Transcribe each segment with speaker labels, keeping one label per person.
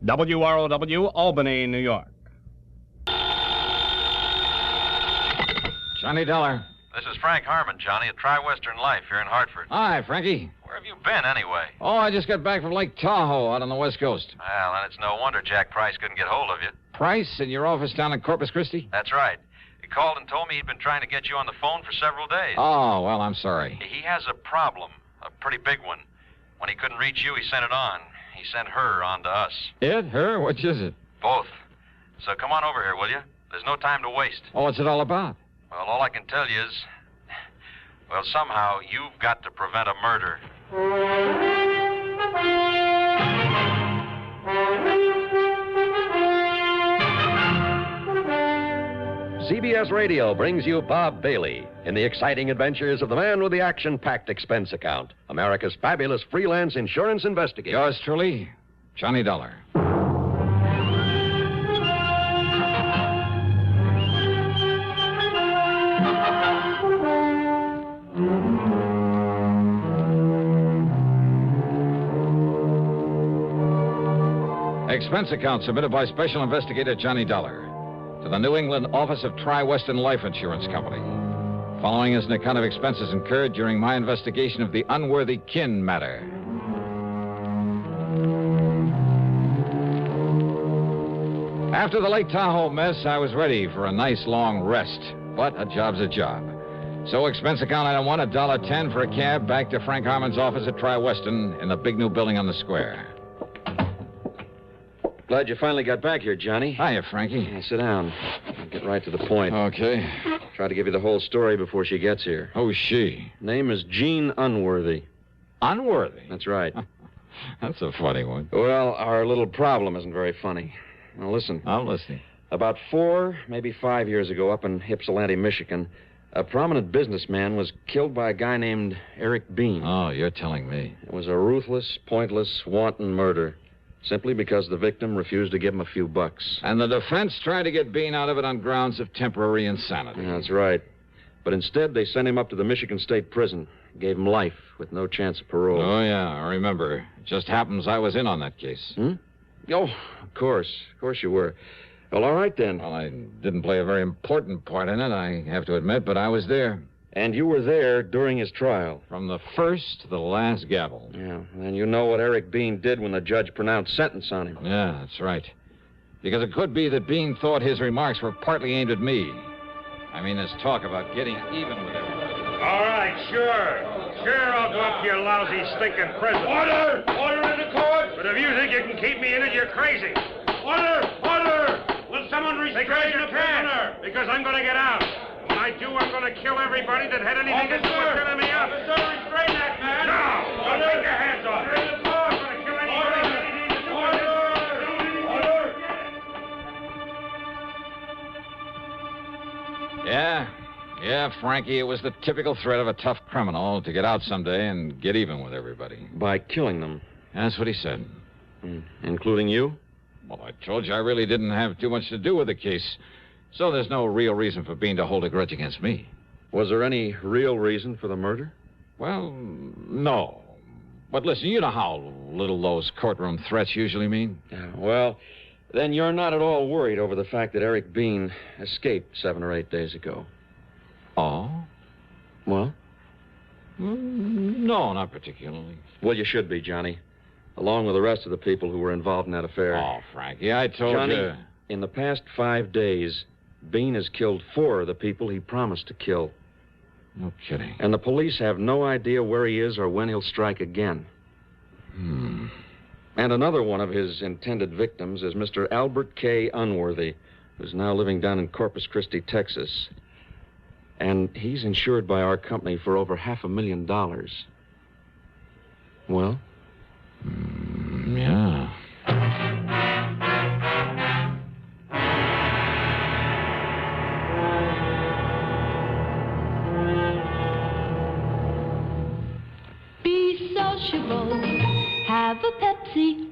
Speaker 1: WROW, Albany, New York.
Speaker 2: Johnny Dollar.
Speaker 3: This is Frank Harmon, Johnny, at Tri-Western Life here in Hartford.
Speaker 2: Hi, Frankie.
Speaker 3: Where have you been, anyway?
Speaker 2: Oh, I just got back from Lake Tahoe out on the West Coast.
Speaker 3: Well, then it's no wonder Jack Price couldn't get hold of you.
Speaker 2: Price, in your office down in Corpus Christi?
Speaker 3: That's right. He called and told me he'd been trying to get you on the phone for several days.
Speaker 2: Oh, well, I'm sorry.
Speaker 3: He has a problem, a pretty big one. When he couldn't reach you, he sent it on. He sent her on to us.
Speaker 2: It? Her? Which is it?
Speaker 3: Both. So come on over here, will you? There's no time to waste.
Speaker 2: Oh, what's it all about?
Speaker 3: Well, all I can tell you is, well, somehow you've got to prevent a murder.
Speaker 4: CBS Radio brings you Bob Bailey in the exciting adventures of the man with the action-packed expense account, America's fabulous freelance insurance investigator.
Speaker 2: Yours truly, Johnny Dollar. Expense account submitted by Special Investigator Johnny Dollar to the New England Office of Tri-Western Life Insurance Company. Following is an account of expenses incurred during my investigation of the Unworthy kin matter. After the Lake Tahoe mess, I was ready for a nice long rest, but a job's a job. So expense account item one, $1.10 for a cab back to Frank Harmon's office at Tri-Western in the big new building on the square.
Speaker 4: Glad you finally got back here, Johnny.
Speaker 2: Hiya, Frankie.
Speaker 4: Now, sit down. I'll get right to the point.
Speaker 2: Okay.
Speaker 4: Try to give you the whole story before she gets here.
Speaker 2: Who's she?
Speaker 4: Name is Jean Unworthy.
Speaker 2: Unworthy?
Speaker 4: That's right.
Speaker 2: That's a funny one.
Speaker 4: Well, our little problem isn't very funny. Now, listen.
Speaker 2: I'm listening.
Speaker 4: About 4, maybe 5 years ago, up in Ypsilanti, Michigan, a prominent businessman was killed by a guy named Eric Bean.
Speaker 2: Oh, you're telling me.
Speaker 4: It was a ruthless, pointless, wanton murder. Simply because the victim refused to give him a few bucks.
Speaker 2: And the defense tried to get Bean out of it on grounds of temporary insanity.
Speaker 4: That's right. But instead, they sent him up to the Michigan State Prison. Gave him life with no chance of parole.
Speaker 2: Oh, yeah, I remember. It just happens I was in on that case.
Speaker 4: Hmm? Oh, of course. Of course you were. Well, all right, then.
Speaker 2: Well, I didn't play a very important part in it, I have to admit, but I was there.
Speaker 4: And you were there during his trial.
Speaker 2: From the first to the last gavel.
Speaker 4: Yeah, and you know what Eric Bean did when the judge pronounced sentence on him.
Speaker 2: Yeah, that's right. Because it could be that Bean thought his remarks were partly aimed at me. I mean, this talk about getting even with everybody.
Speaker 5: All right, sure. Sure, I'll go up to your lousy, stinking prison. Order! Order in the court! But if you think you can keep me in it, you're crazy. Order! Order! Will someone restrain the prisoner? Because I'm going to get out. When I do, I'm going to kill everybody that had anything to do with filling me up. Officer, restrain that man. No! Don't take your hands off me. I'm going to kill anybody that had anything to do with it.
Speaker 2: Yeah, Frankie, it was the typical threat of a tough criminal to get out someday and get even with everybody.
Speaker 4: By killing them.
Speaker 2: That's what he said.
Speaker 4: Including you?
Speaker 2: Well, I told you I really didn't have too much to do with the case. So there's no real reason for Bean to hold a grudge against me.
Speaker 4: Was there any real reason for the murder?
Speaker 2: Well, no. But listen, you know how little those courtroom threats usually mean.
Speaker 4: Yeah, well, then you're not at all worried over the fact that Eric Bean escaped 7 or 8 days ago.
Speaker 2: Oh?
Speaker 4: Well?
Speaker 2: No, not particularly.
Speaker 4: Well, you should be, Johnny. Along with the rest of the people who were involved in that affair.
Speaker 2: Oh, Frankie, I told
Speaker 4: Johnny,
Speaker 2: you.
Speaker 4: In the past 5 days, Bean has killed 4 of the people he promised to kill.
Speaker 2: No kidding.
Speaker 4: And the police have no idea where he is or when he'll strike again. And another one of his intended victims is Mr. Albert K. Unworthy, who's now living down in Corpus Christi, Texas. And he's insured by our company for over $500,000. Well?
Speaker 2: Yeah.
Speaker 6: Be sociable. Have a Pepsi.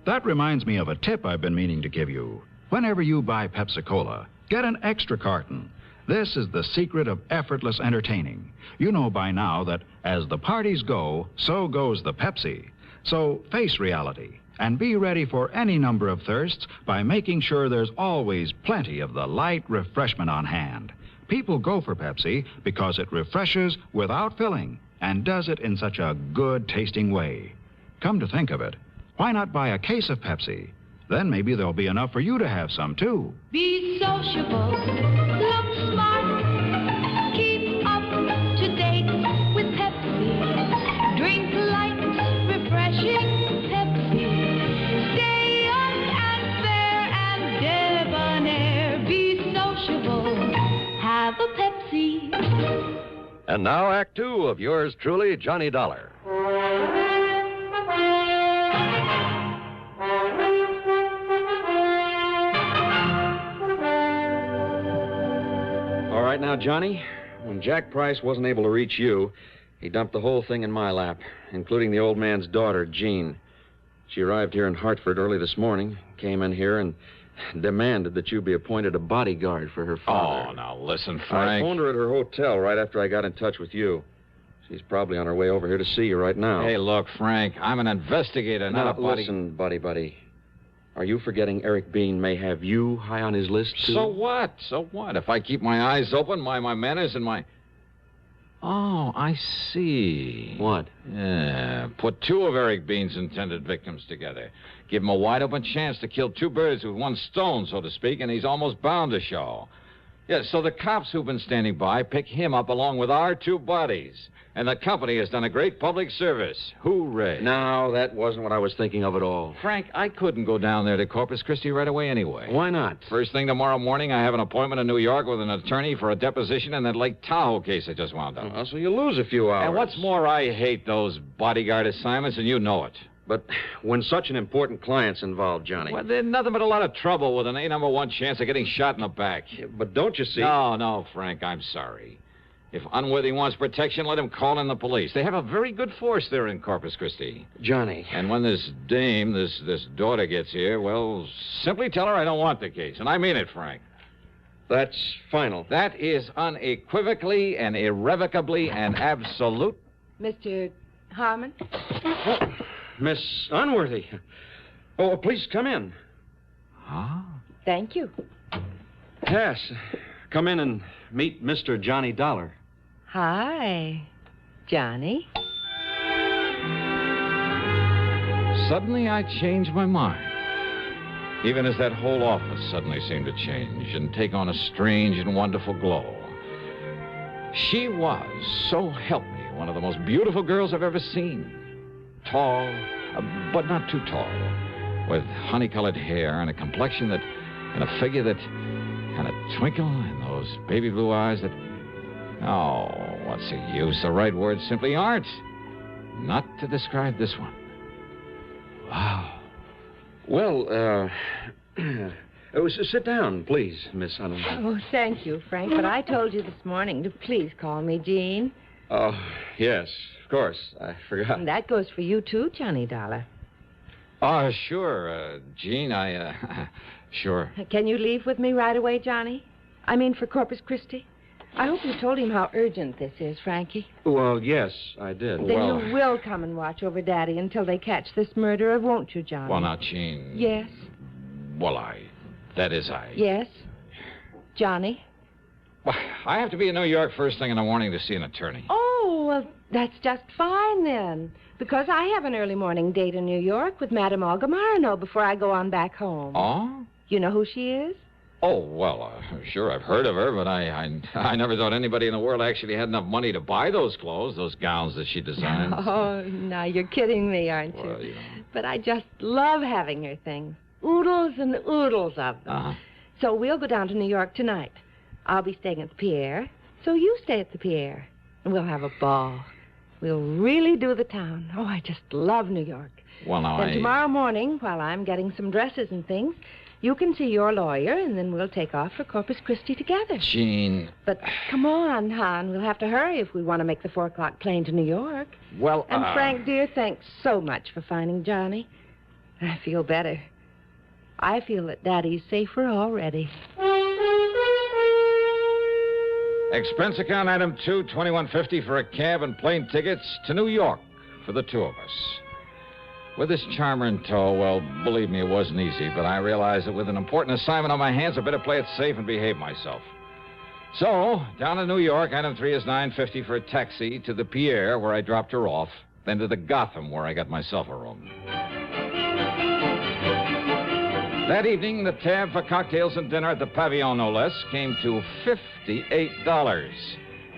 Speaker 7: That reminds me of a tip I've been meaning to give you. Whenever you buy Pepsi-Cola, get an extra carton. This is the secret of effortless entertaining. You know by now that as the parties go, so goes the Pepsi. So face reality and be ready for any number of thirsts by making sure there's always plenty of the light refreshment on hand. People go for Pepsi because it refreshes without filling and does it in such a good-tasting way. Come to think of it, why not buy a case of Pepsi? Then maybe there'll be enough for you to have some, too.
Speaker 6: Be sociable, look smart, keep up to date with Pepsi. Drink light, refreshing Pepsi. Stay young and fair and debonair. Be sociable, have a Pepsi.
Speaker 1: And now, Act Two of yours truly, Johnny Dollar.
Speaker 4: All right now, Johnny, when Jack Price wasn't able to reach you, he dumped the whole thing in my lap, including the old man's daughter, Jean. She arrived here in Hartford early this morning, came in here and demanded that you be appointed a bodyguard for her father.
Speaker 2: Oh, now listen,
Speaker 4: I
Speaker 2: Frank.
Speaker 4: phoned her at her hotel right after I got in touch with you. She's probably on her way over here to see you right now.
Speaker 2: Hey, look, Frank, I'm an investigator, not a body...
Speaker 4: Listen, buddy. Are you forgetting Eric Bean may have you high on his list, too?
Speaker 2: So what? So what? If I keep my eyes open, my manners and my... Oh, I see.
Speaker 4: What?
Speaker 2: Yeah, put two of Eric Bean's intended victims together. Give him a wide-open chance to kill two birds with one stone, so to speak, and he's almost bound to show. Yeah, so the cops who've been standing by pick him up along with our two bodies. And the company has done a great public service. Hooray.
Speaker 4: No, that wasn't what I was thinking of at all.
Speaker 2: Frank, I couldn't go down there to Corpus Christi right away anyway.
Speaker 4: Why not?
Speaker 2: First thing tomorrow morning, I have an appointment in New York with an attorney for a deposition in that Lake Tahoe case I just wound up.
Speaker 4: So you lose a few hours.
Speaker 2: And what's more, I hate those bodyguard assignments, and you know it.
Speaker 4: But when such an important client's involved, Johnny...
Speaker 2: Well, there's nothing but a lot of trouble with an A-1 chance of getting shot in the back.
Speaker 4: Yeah, but don't you see...
Speaker 2: No, Frank, I'm sorry. If Unworthy wants protection, let him call in the police. They have a very good force there in Corpus Christi.
Speaker 4: Johnny...
Speaker 2: And when this dame, this daughter gets here, well, simply tell her I don't want the case. And I mean it, Frank.
Speaker 4: That's final.
Speaker 2: That is unequivocally and irrevocably and absolute...
Speaker 8: Mr. Harmon?
Speaker 4: Oh, Miss Unworthy. Oh, please come in.
Speaker 2: Huh?
Speaker 8: Thank you.
Speaker 4: Yes. Come in and meet Mr. Johnny Dollar.
Speaker 8: Hi, Johnny.
Speaker 2: Suddenly I changed my mind. Even as that whole office suddenly seemed to change and take on a strange and wonderful glow. She was, so help me, one of the most beautiful girls I've ever seen. Tall, but not too tall, with honey-colored hair and a complexion that, and a figure that, and a twinkle in those baby blue eyes that, oh, what's the use? The right words simply aren't. Not to describe this one. Wow.
Speaker 4: Well, sit down, please, Miss Unworthy.
Speaker 8: Oh, thank you, Frank, but I told you this morning to please call me Jean.
Speaker 4: Oh, yes, of course. I forgot.
Speaker 8: And that goes for you, too, Johnny Dollar.
Speaker 2: Oh, sure, Jean, sure.
Speaker 8: Can you leave with me right away, Johnny? I mean, for Corpus Christi? I hope you told him how urgent this is, Frankie.
Speaker 4: Well, yes, I did.
Speaker 8: Then you will come and watch over Daddy until they catch this murderer, won't you, Johnny?
Speaker 2: Well, now, Jean...
Speaker 8: Yes?
Speaker 2: Well, that is,
Speaker 8: Yes? Johnny?
Speaker 2: Well, I have to be in New York first thing in the morning to see an attorney.
Speaker 8: Oh, well, that's just fine, then. Because I have an early morning date in New York with Madame Olga Marino before I go on back home.
Speaker 2: Oh?
Speaker 8: You know who she is?
Speaker 2: Oh, well, sure, I've heard of her, but I never thought anybody in the world actually had enough money to buy those clothes, those gowns that she designed.
Speaker 8: Oh, now you're kidding me, aren't you?
Speaker 2: Well, you know.
Speaker 8: But I just love having her things. Oodles and oodles of them.
Speaker 2: Uh-huh.
Speaker 8: So we'll go down to New York tonight. I'll be staying at the Pierre, so you stay at the Pierre. And we'll have a ball. We'll really do the town. Oh, I just love New York.
Speaker 2: Well, now,
Speaker 8: Then tomorrow morning, while I'm getting some dresses and things, you can see your lawyer, and then we'll take off for Corpus Christi together.
Speaker 2: Jean...
Speaker 8: But come on, hon. We'll have to hurry if we want to make the 4 o'clock plane to New York.
Speaker 2: Well,
Speaker 8: And Frank, dear, thanks so much for finding Johnny. I feel better. I feel that Daddy's safer already.
Speaker 2: Expense account item 2, $21.50 for a cab and plane tickets to New York for the two of us. With this charmer in tow, well, believe me, it wasn't easy, but I realized that with an important assignment on my hands, I better play it safe and behave myself. So, down in New York, item 3 is $9.50 for a taxi to the Pierre, where I dropped her off, then to the Gotham, where I got myself a room. That evening, the tab for cocktails and dinner at the Pavillon, no less, came to $58.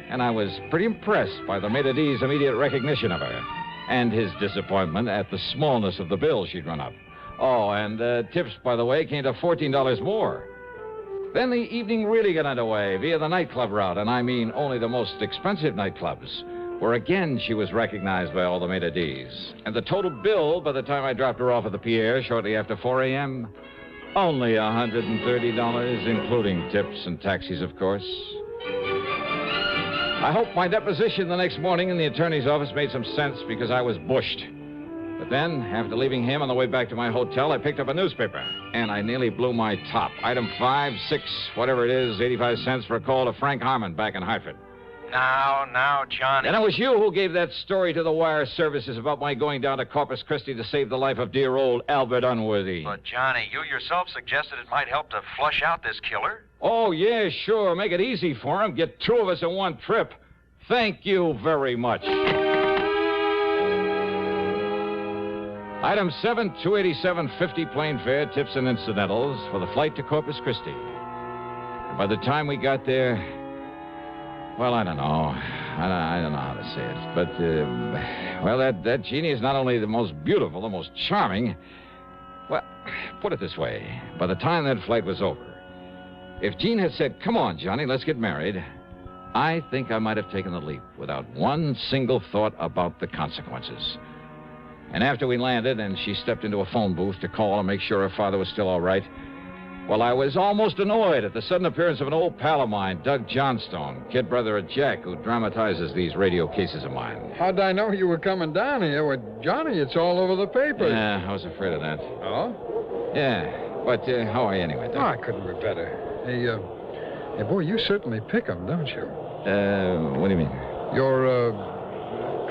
Speaker 2: And I was pretty impressed by the maitre d's immediate recognition of her, and his disappointment at the smallness of the bill she'd run up. Oh, and tips, by the way, came to $14 more. Then the evening really got underway via the nightclub route, and I mean only the most expensive nightclubs, where again she was recognized by all the maitre d's. And the total bill, by the time I dropped her off at the Pierre shortly after 4 a.m., only $130, including tips and taxis, of course. I hope my deposition the next morning in the attorney's office made some sense because I was bushed. But then, after leaving him on the way back to my hotel, I picked up a newspaper, and I nearly blew my top. Item 5, 6, whatever it is, 85 cents for a call to Frank Harmon back in Hartford.
Speaker 3: Now, Johnny.
Speaker 2: And it was you who gave that story to the wire services about my going down to Corpus Christi to save the life of dear old Albert Unworthy.
Speaker 3: But, Johnny, you yourself suggested it might help to flush out this killer.
Speaker 2: Oh, yeah, sure. Make it easy for him. Get 2 of us in one trip. Thank you very much. Item 7, $287.50 plane fare, tips and incidentals for the flight to Corpus Christi. And by the time we got there, well, I don't know. I don't know how to say it. But, well, that genie is not only the most beautiful, the most charming. Well, put it this way. By the time that flight was over, if Jean had said, "Come on, Johnny, let's get married," I think I might have taken the leap without one single thought about the consequences. And after we landed and she stepped into a phone booth to call and make sure her father was still all right, well, I was almost annoyed at the sudden appearance of an old pal of mine, Doug Johnstone, kid brother of Jack, who dramatizes these radio cases of mine.
Speaker 9: How'd I know you were coming down here? Well, Johnny, it's all over the papers.
Speaker 2: Yeah, I was afraid of that.
Speaker 9: Oh?
Speaker 2: Yeah, but how are you anyway, Doug?
Speaker 9: Oh, I couldn't be better. Hey, boy, you certainly pick 'em, don't you?
Speaker 2: What do you mean?
Speaker 9: Your,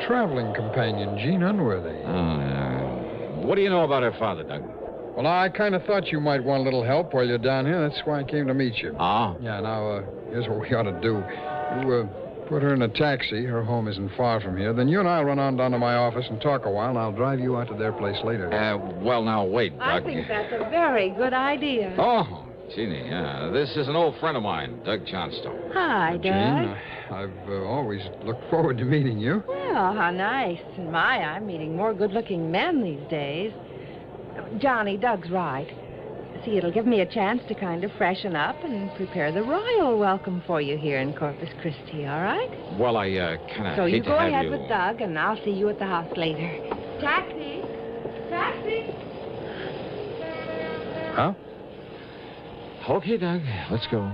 Speaker 9: traveling companion, Jean Unworthy.
Speaker 2: What do you know about her father, Doug?
Speaker 9: Well, I kind of thought you might want a little help while you're down here. That's why I came to meet you.
Speaker 2: Ah?
Speaker 9: Yeah, now, here's what we ought to do. You, put her in a taxi. Her home isn't far from here. Then you and I'll run on down to my office and talk a while, and I'll drive you out to their place later.
Speaker 2: Well, now, wait, Doug.
Speaker 8: I think that's a very good idea.
Speaker 2: Oh, Jeannie, this is an old friend of mine, Doug Johnstone.
Speaker 8: Hi, Doug.
Speaker 9: Jean, I've always looked forward to meeting you.
Speaker 8: Well, how nice. I'm meeting more good-looking men these days. Johnny, Doug's right. See, it'll give me a chance to kind of freshen up and prepare the royal welcome for you here in Corpus Christi, all right?
Speaker 2: Well, I kind of
Speaker 8: So
Speaker 2: hate
Speaker 8: you
Speaker 2: to
Speaker 8: go
Speaker 2: have
Speaker 8: ahead
Speaker 2: you...
Speaker 8: with Doug, and I'll see you at the house later. Taxi! Taxi!
Speaker 9: Huh?
Speaker 2: Okay, Doug, let's go.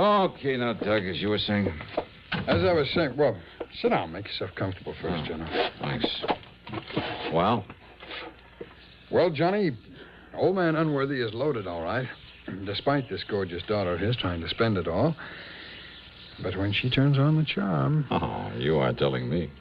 Speaker 2: Okay, now, Doug, as you were saying.
Speaker 9: As I was saying, well, sit down. Make yourself comfortable first, General.
Speaker 2: Thanks. Well?
Speaker 9: Well, Johnny, old man Unworthy is loaded, all right. Despite this gorgeous daughter of his trying to spend it all. But when she turns on the charm...
Speaker 2: Oh, you are telling me.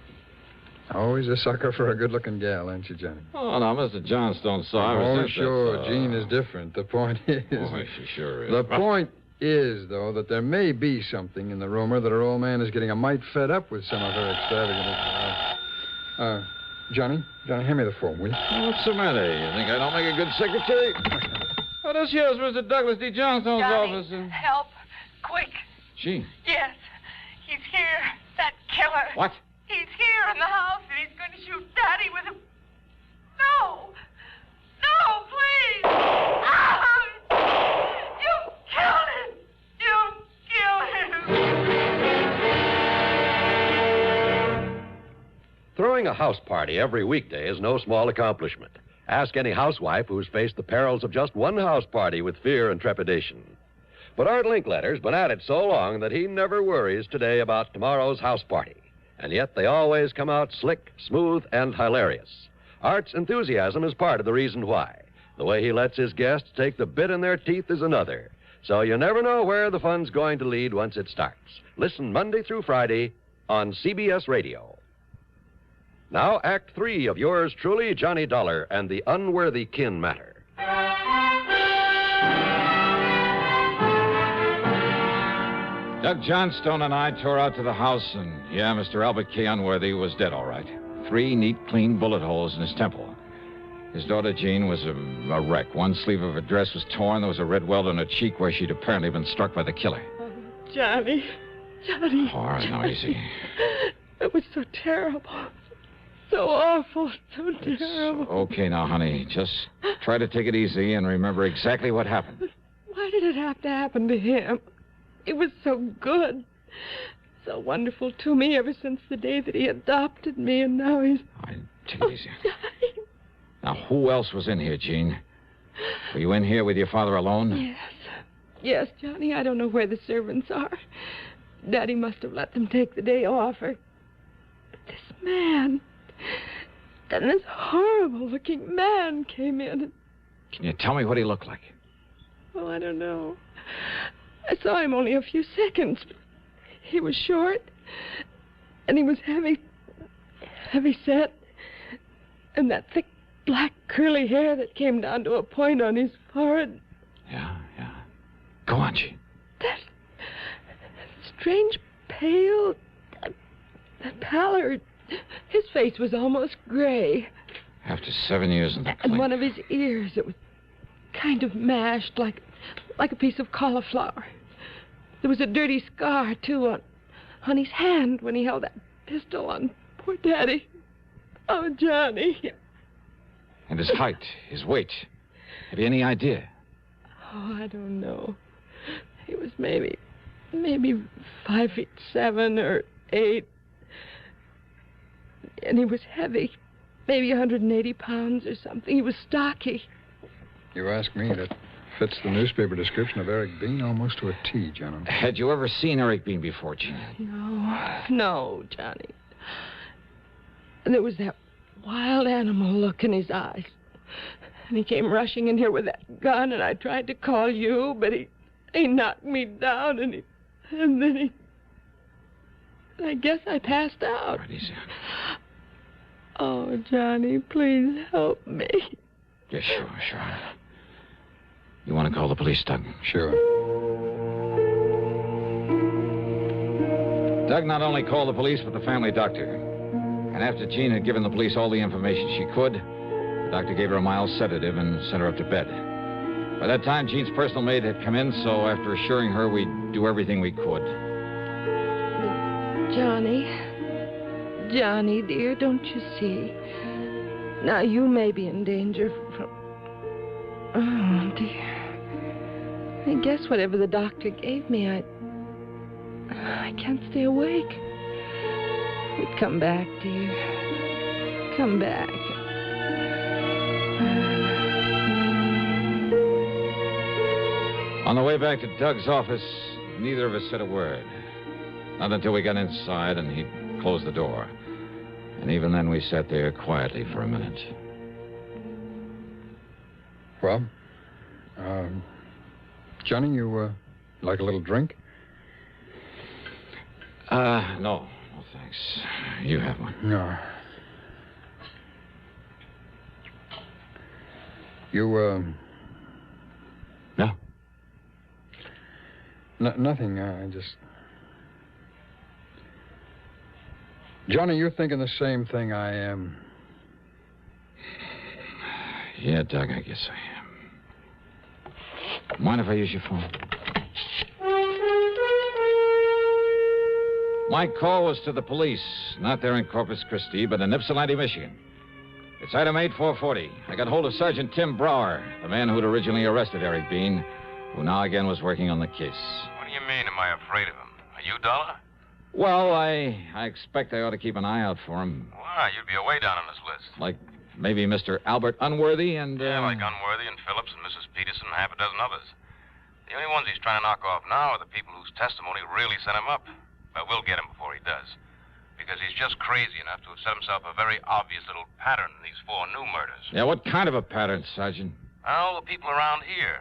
Speaker 9: Always a sucker for a good-looking gal, ain't you, Johnny?
Speaker 2: Oh, now, Mr. Johnstone, sorry.
Speaker 9: Oh, sure. Jean is different. The point is...
Speaker 2: Oh, she sure is.
Speaker 9: The point is, though, that there may be something in the rumor that her old man is getting a mite fed up with some of her extravagant... Johnny, hand me the phone, will you?
Speaker 2: What's the matter? You think I don't make a good secretary? Oh, this here's Mr. Douglas D. Johnstone's office.
Speaker 10: Help. Quick.
Speaker 2: Jean.
Speaker 10: Yes. He's here. That killer.
Speaker 2: What?
Speaker 10: He's here in the house, and he's going to shoot Daddy with a... No. No, please. You killed him. You killed him.
Speaker 1: Throwing a house party every weekday is no small accomplishment. Ask any housewife who's faced the perils of just one house party with fear and trepidation. But Art Linkletter's been at it so long that he never worries today about tomorrow's house party. And yet they always come out slick, smooth, and hilarious. Art's enthusiasm is part of the reason why. The way he lets his guests take the bit in their teeth is another. So you never know where the fun's going to lead once it starts. Listen Monday through Friday on CBS Radio. Now, Act 3 of yours truly, Johnny Dollar and the Unworthy Kin Matter.
Speaker 2: Doug Johnstone and I tore out to the house, and yeah, Mr. Albert K. Unworthy was dead, all right. 3 neat, clean bullet holes in his temple. His daughter, Jean, was a wreck. One sleeve of her dress was torn. There was a red welt on her cheek where she'd apparently been struck by the killer.
Speaker 10: Oh, Johnny. Johnny.
Speaker 2: All right, now, easy.
Speaker 10: It was so terrible. So awful. So terrible.
Speaker 2: Okay, now, honey. Just try to take it easy and remember exactly what happened.
Speaker 10: Why did it have to happen to him? He was so good. So wonderful to me ever since the day that he adopted me, and now he's...
Speaker 2: All right, take it easy. Now, who else was in here, Jean? Were you in here with your father alone?
Speaker 10: Yes. Yes, Johnny. I don't know where the servants are. Daddy must have let them take the day off. But this man... Then this horrible-looking man came in.
Speaker 2: Can you tell me what he looked like?
Speaker 10: Oh, I don't know. I saw him only a few seconds. But he was short, and he was heavy set, and that thick black curly hair that came down to a point on his forehead.
Speaker 2: Yeah. Go on, Jean.
Speaker 10: That strange pale, that pallor. His face was almost gray.
Speaker 2: After 7 years in the clinic.
Speaker 10: And one of his ears, it was kind of mashed, like a piece of cauliflower. There was a dirty scar, too, on his hand when he held that pistol on poor Daddy. Oh, Johnny.
Speaker 2: And his height, his weight. Have you any idea?
Speaker 10: Oh, I don't know. He was maybe 5'7" or 8. And he was heavy. Maybe 180 pounds or something. He was stocky.
Speaker 9: You ask me, that fits the newspaper description of Eric Bean almost to a T, John.
Speaker 2: Had you ever seen Eric Bean before, Jean?
Speaker 10: No, Johnny. And there was that wild animal look in his eyes. And he came rushing in here with that gun, and I tried to call you, but he knocked me down, and then I guess I passed out.
Speaker 2: All right, easy.
Speaker 10: Oh, Johnny, please help me.
Speaker 2: Yeah, sure. You want to call the police, Doug?
Speaker 9: Sure.
Speaker 2: Doug not only called the police, but the family doctor. And after Jean had given the police all the information she could, the doctor gave her a mild sedative and sent her up to bed. By that time, Jean's personal maid had come in, so after assuring her we'd do everything we could.
Speaker 10: Johnny, dear, don't you see? Now, you may be in danger from... Oh, dear. I guess whatever the doctor gave me, I can't stay awake. We'd come back, dear. Come back.
Speaker 2: On the way back to Doug's office, neither of us said a word. Not until we got inside and he closed the door. And even then, we sat there quietly for a minute.
Speaker 9: Well, Johnny, you like a little drink?
Speaker 2: No, thanks. You have one.
Speaker 9: No. You,
Speaker 2: No?
Speaker 9: Nothing. I just... Johnny, you're thinking the same thing I am.
Speaker 2: Yeah, Doug, I guess I am. Mind if I use your phone? My call was to the police, not there in Corpus Christi, but in Ypsilanti, Michigan. It's item 8440. I got hold of Sergeant Tim Brower, the man who'd originally arrested Eric Bean, who now again was working on the case.
Speaker 3: What do you mean, am I afraid of him? Are you, Dollar?
Speaker 2: Well, I expect I ought to keep an eye out for him.
Speaker 3: Why, you'd be way down on this list.
Speaker 2: Like maybe Mr. Albert Unworthy and...
Speaker 3: Yeah, like Unworthy and Phillips and Mrs. Peterson and half a dozen others. The only ones he's trying to knock off now are the people whose testimony really set him up. But we'll get him before he does. Because he's just crazy enough to have set himself a very obvious little pattern in these 4 new murders.
Speaker 2: Yeah, what kind of a pattern, Sergeant?
Speaker 3: All the people around here,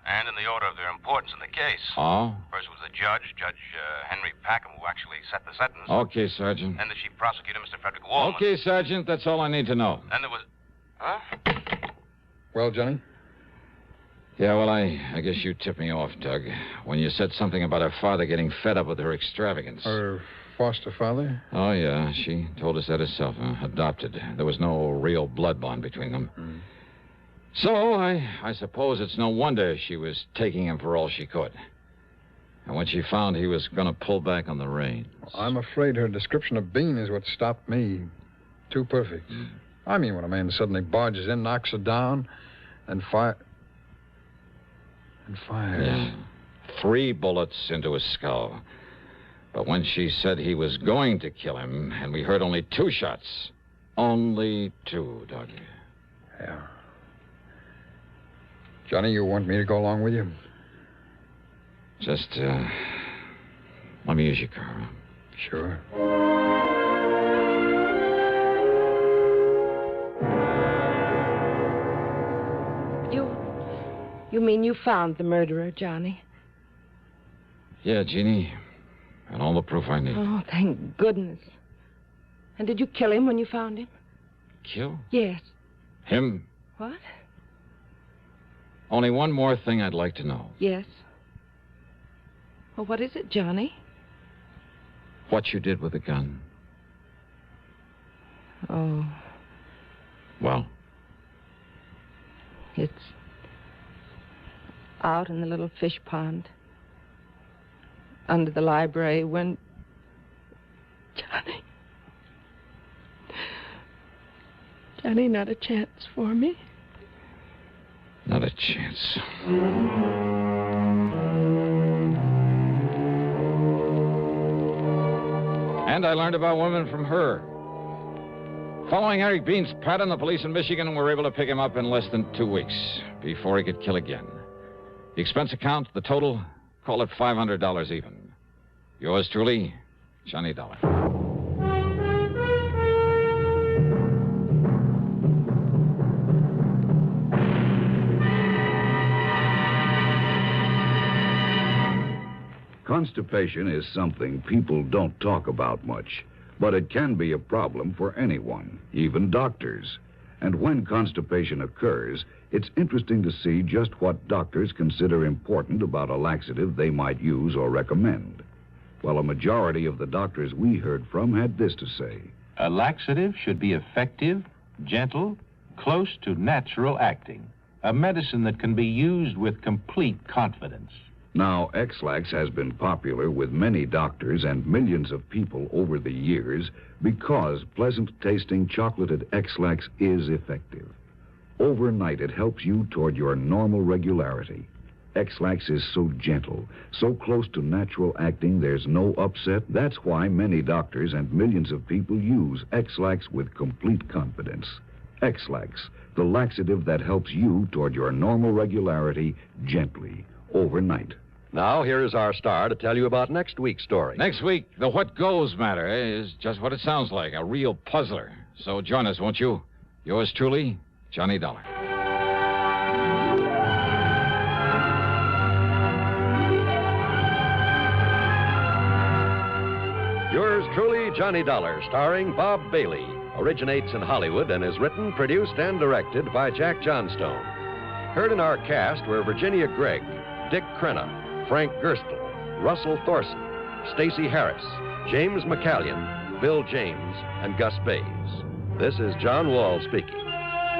Speaker 3: and in the order of their importance in the case.
Speaker 2: Oh?
Speaker 3: First was the judge, Judge Henry Packham, who actually set the sentence.
Speaker 2: Okay, Sergeant.
Speaker 3: Then the chief prosecutor, Mr. Frederick Wallman.
Speaker 2: Okay, Sergeant, that's all I need to know.
Speaker 3: Then there was... Huh?
Speaker 9: Well, Johnny?
Speaker 2: Yeah, well, I guess you tipped me off, Doug, when you said something about her father getting fed up with her extravagance.
Speaker 9: Her foster father?
Speaker 2: Oh, yeah, she told us that herself. Adopted. There was no real blood bond between them.
Speaker 9: Hmm.
Speaker 2: So, I suppose it's no wonder she was taking him for all she could. And when she found he was going to pull back on the reins.
Speaker 9: I'm afraid her description of Bean is what stopped me. Too perfect. I mean, when a man suddenly barges in, knocks her down, and fires.
Speaker 2: Yeah. 3 bullets into his skull. But when she said he was going to kill him, and we heard only 2 shots. Only 2, Doug.
Speaker 9: Yeah. Johnny, you want me to go along with you?
Speaker 2: Just, let me use your car.
Speaker 9: Sure.
Speaker 10: You mean you found the murderer, Johnny?
Speaker 2: Yeah, Jeannie. And all the proof I need.
Speaker 10: Oh, thank goodness. And did you kill him when you found him?
Speaker 2: Kill?
Speaker 10: Yes.
Speaker 2: Him?
Speaker 10: What?
Speaker 2: Only one more thing I'd like to know.
Speaker 10: Yes. Well, what is it, Johnny?
Speaker 2: What you did with the gun.
Speaker 10: Oh,
Speaker 2: Well?
Speaker 10: it's out in the little fish pond. Under the library when... Johnny, not a chance for me.
Speaker 2: Not a chance. And I learned about women from her. Following Eric Bean's pattern, the police in Michigan were able to pick him up in less than 2 weeks before he could kill again. The expense account, the total, call it $500 even. Yours truly, Johnny Dollar.
Speaker 11: Constipation is something people don't talk about much, but it can be a problem for anyone, even doctors. And when constipation occurs, it's interesting to see just what doctors consider important about a laxative they might use or recommend. Well, a majority of the doctors we heard from had this to say.
Speaker 12: A laxative should be effective, gentle, close to natural acting. A medicine that can be used with complete confidence.
Speaker 11: Now, X-Lax has been popular with many doctors and millions of people over the years because pleasant-tasting chocolated X-Lax is effective. Overnight, it helps you toward your normal regularity. X-Lax is so gentle, so close to natural acting, there's no upset. That's why many doctors and millions of people use X-Lax with complete confidence. X-Lax, the laxative that helps you toward your normal regularity gently, overnight.
Speaker 1: Now, here is our star to tell you about next week's story.
Speaker 2: Next week, the what goes matter is just what it sounds like, a real puzzler. So join us, won't you? Yours truly, Johnny Dollar.
Speaker 1: Yours truly, Johnny Dollar, starring Bob Bailey. Originates in Hollywood and is written, produced, and directed by Jack Johnstone. Heard in our cast were Virginia Gregg, Dick Crenna, Frank Gerstle, Russell Thorson, Stacey Harris, James McCallion, Bill James, and Gus Bays. This is John Wall speaking.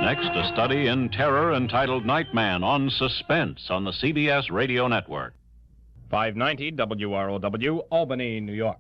Speaker 13: Next, a study in terror entitled Nightman on Suspense on the CBS Radio Network.
Speaker 14: 590 WROW, Albany, New York.